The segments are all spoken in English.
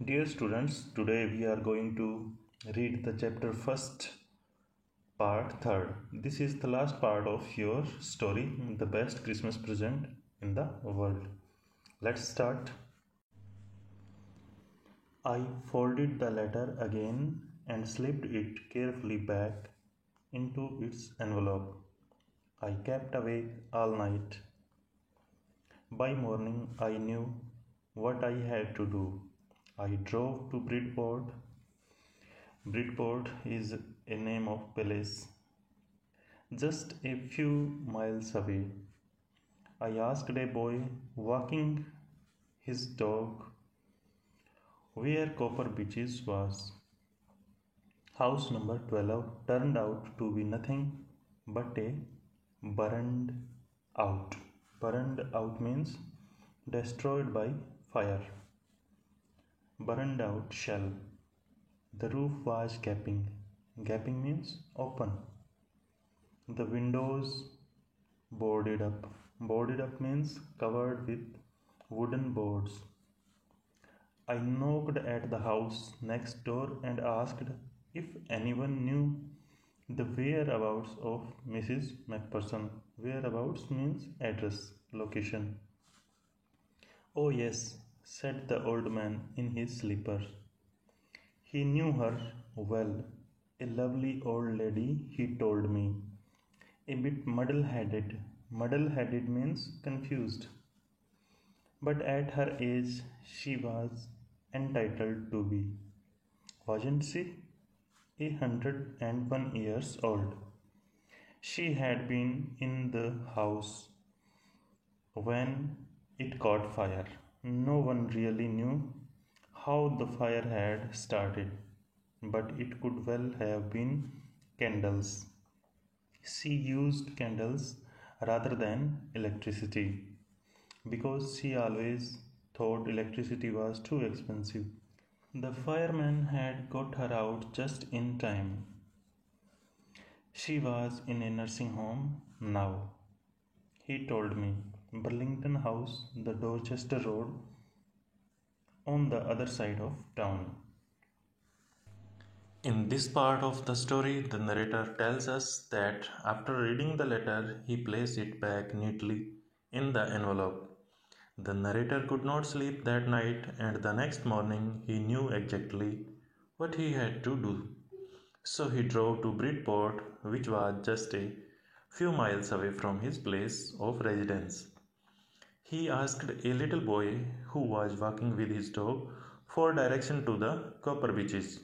Dear students, today we are going to read the chapter first, part third. This is the last part of your story, The Best Christmas Present in the World. Let's start. I folded the letter again and slipped it carefully back into its envelope. I kept awake all night. By morning, I knew what I had to do. I drove to Bridport. Bridport is a name of place just a few miles away. I asked a boy walking his dog where Copper Beaches was. House number 12 turned out to be nothing but a burned out. Burned out means destroyed by fire. Burned out shell. The roof was gaping. Gaping means open. The windows boarded up. Boarded up means covered with wooden boards. I knocked at the house next door and asked if anyone knew the whereabouts of Mrs. McPherson. Whereabouts means address, location. Oh, yes, said the old man in his slippers. He knew her well. A lovely old lady, he told me. A bit muddle headed. Muddle headed means confused. But at her age, she was entitled to be. Wasn't she? 101 years old. She had been in the house when it caught fire. No one really knew how the fire had started, but it could well have been candles. She used candles rather than electricity because she always thought electricity was too expensive. The fireman had got her out just in time. She was in a nursing home now. He told me. Burlington House, the Dorchester Road, on the other side of town. In this part of the story, the narrator tells us that after reading the letter, he placed it back neatly in the envelope. The narrator could not sleep that night, and the next morning he knew exactly what he had to do. So he drove to Bridport, which was just a few miles away from his place of residence. He asked a little boy who was walking with his dog for direction to the Copper Beaches.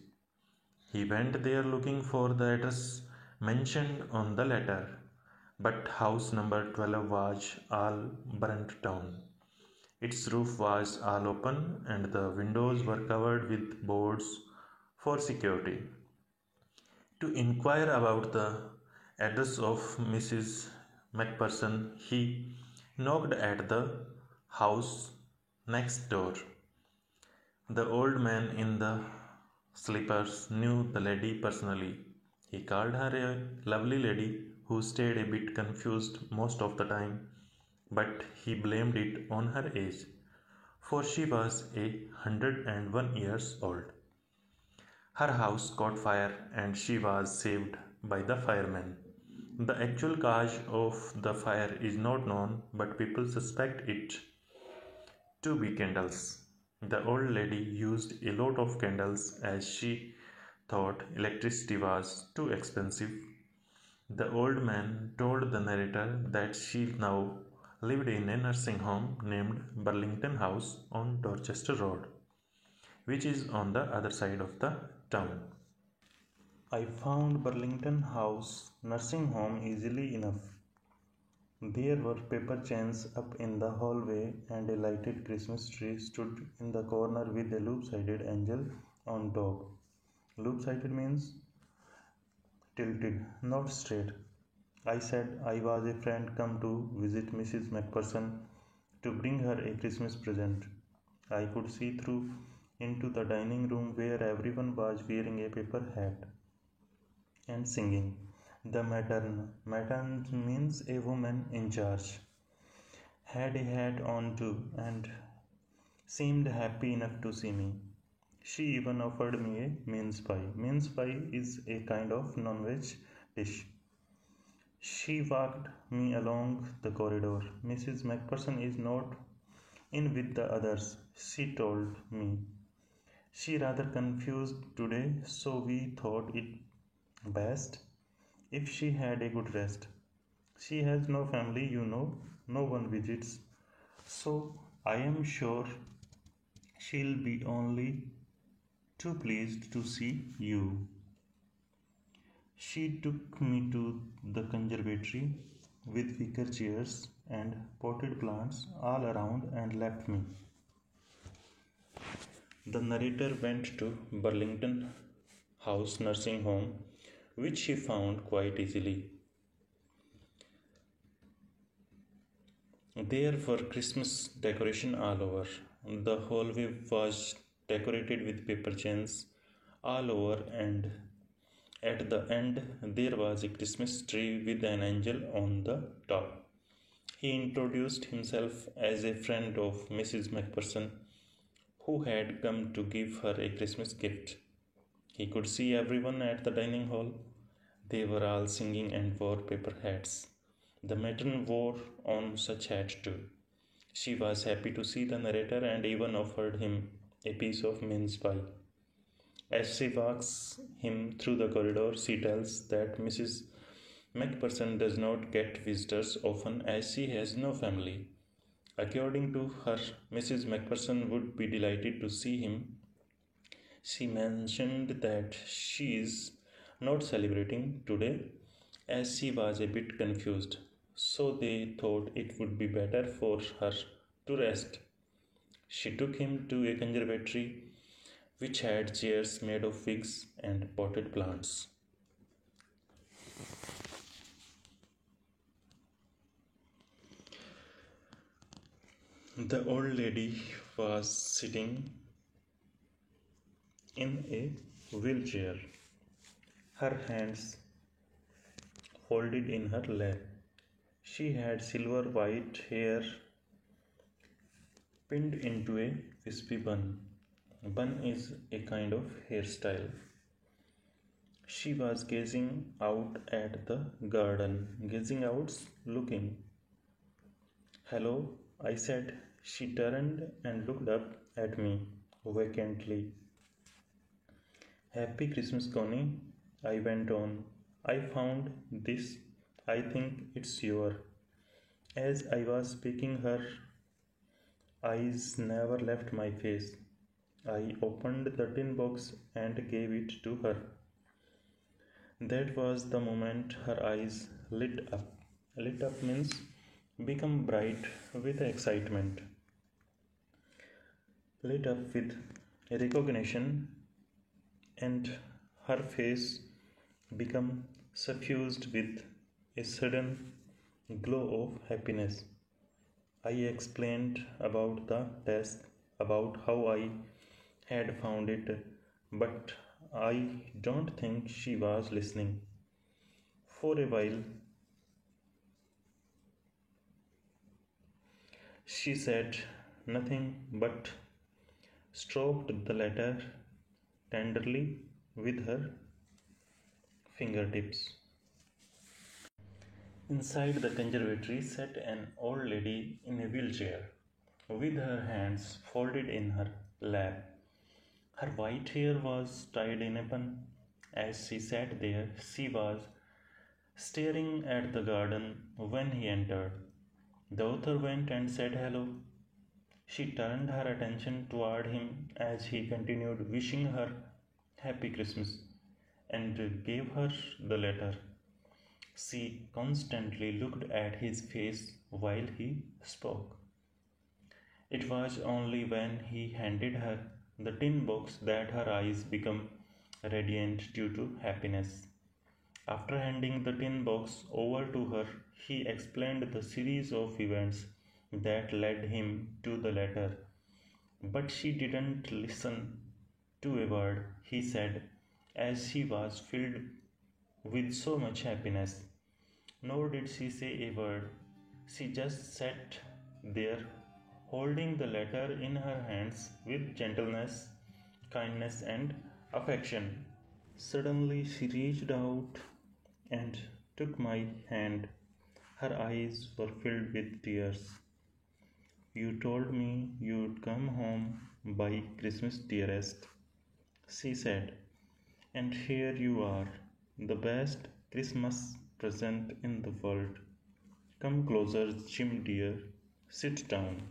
He went there looking for the address mentioned on the letter, but house number 12 was all burnt down. Its roof was all open and the windows were covered with boards for security. To inquire about the address of Mrs. McPherson, he knocked at the house next door. The old man in the slippers knew the lady personally. He called her a lovely lady who stayed a bit confused most of the time, but he blamed it on her age, for she was 101 years old. Her house caught fire and she was saved by the firemen. The actual cause of the fire is not known, but people suspect it to be candles. The old lady used a lot of candles as she thought electricity was too expensive. The old man told the narrator that she now lived in a nursing home named Burlington House on Dorchester Road, which is on the other side of the town. I found Burlington House nursing home easily enough. There were paper chains up in the hallway, and a lighted Christmas tree stood in the corner with a loop-sided angel on top. Loop-sided means tilted, not straight. I said I was a friend come to visit Mrs. McPherson to bring her a Christmas present. I could see through into the dining room where everyone was wearing a paper hat and singing. The matern. Matern means a woman in charge. Had a hat on too and seemed happy enough to see me. She even offered me a mince pie. Mince pie is a kind of non-veg dish. She walked me along the corridor. Mrs. Macpherson is not in with the others, she told me. She rather confused today, so we thought it best if she had a good rest. She has no family, no one visits, so I am sure she'll be only too pleased to see you. She took me to the conservatory with wicker chairs and potted plants all around and left me. The narrator went to Burlington House Nursing Home, which she found quite easily. There were Christmas decoration all over. The hallway was decorated with paper chains all over, and at the end there was a Christmas tree with an angel on the top. He introduced himself as a friend of Mrs. Macpherson, who had come to give her a Christmas gift. He could see everyone at the dining hall. They were all singing and wore paper hats. The matron wore on such hat too. She was happy to see the narrator and even offered him a piece of mince pie. As she walks him through the corridor, she tells that Mrs. Macpherson does not get visitors often as she has no family. According to her, Mrs. Macpherson would be delighted to see him. She mentioned that she is not celebrating today as she was a bit confused, so they thought it would be better for her to rest. She took him to a conservatory which had chairs made of figs and potted plants. The old lady was sitting in a wheelchair, her hands folded in her lap. She had silver white hair pinned into a wispy bun. Bun is a kind of hairstyle. She was gazing out at the garden. Gazing out, looking. Hello, I said. She turned and looked up at me vacantly. Happy Christmas, Connie, I went on. I found this. I think it's your. As I was speaking, her eyes never left my face. I opened the tin box and gave it to her. That was the moment her eyes lit up. Lit up means become bright with excitement. Lit up with recognition, and her face become suffused with a sudden glow of happiness. I explained about the desk, about how I had found it, but I don't think she was listening. For a while, she said nothing but stroked the letter tenderly with her fingertips. Inside the conservatory sat an old lady in a wheelchair, with her hands folded in her lap. Her white hair was tied in a bun. As she sat there, she was staring at the garden when he entered. The author went and said hello. She turned her attention toward him as he continued wishing her Happy Christmas and gave her the letter. She constantly looked at his face while he spoke. It was only when he handed her the tin box that her eyes became radiant due to happiness. After handing the tin box over to her, he explained the series of events that led him to the letter. But she didn't listen to a word he said, as she was filled with so much happiness. Nor did she say a word. She just sat there, holding the letter in her hands with gentleness kindness, and affection. Suddenly, she reached out and took my hand. Her eyes were filled with tears. You told me you'd come home by Christmas, dearest, she said, and here you are, the best Christmas present in the world. Come closer, Jim dear, sit down.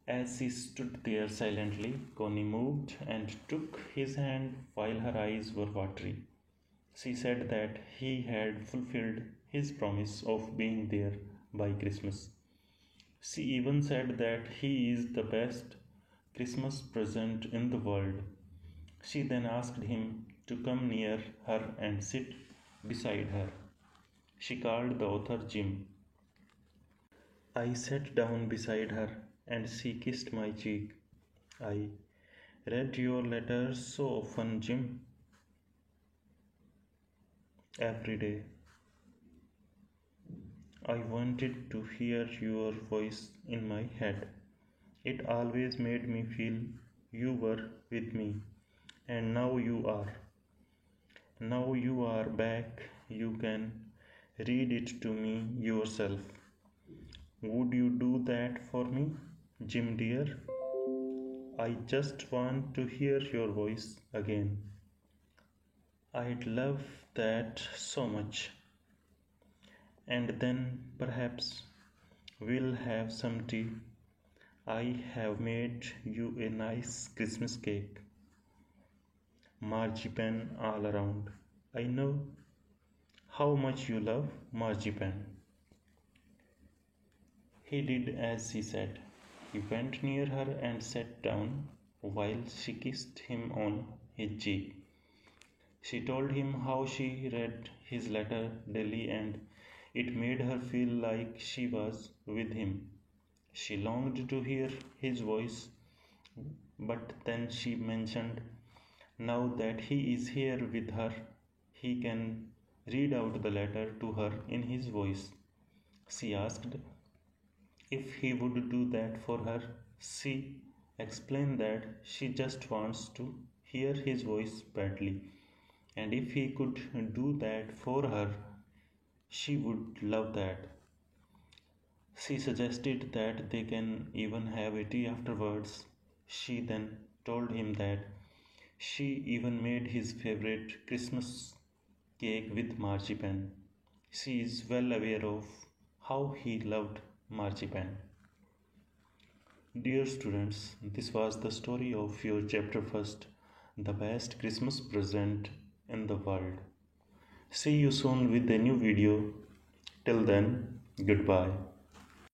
As she stood there silently, Connie moved and took his hand while her eyes were watery. She said that he had fulfilled his promise of being there by Christmas. She even said that he is the best Christmas present in the world. She then asked him to come near her and sit beside her. She called the author Jim. I sat down beside her and she kissed my cheek. I read your letters so often, Jim. Every day. I wanted to hear your voice in my head. It always made me feel you were with me. And now you are. Now you are back. You can read it to me yourself. Would you do that for me, Jim dear? I just want to hear your voice again. I'd love that so much. And then perhaps we'll have some tea. I have made you a nice Christmas cake. Marzipan all around. I know how much you love marzipan. He did as she said. He went near her and sat down while she kissed him on his cheek. She told him how she read his letter daily and it made her feel like she was with him. She longed to hear his voice, but then she mentioned now that he is here with her, he can read out the letter to her in his voice. She asked if he would do that for her. She explained that she just wants to hear his voice badly, and if he could do that for her, she would love that. She suggested that they can even have a tea afterwards. She then told him that she even made his favorite Christmas cake with marzipan. She is well aware of how he loved marzipan. Dear students, this was the story of your chapter first, the best Christmas present in the world. See you soon with a new video. Till then, goodbye.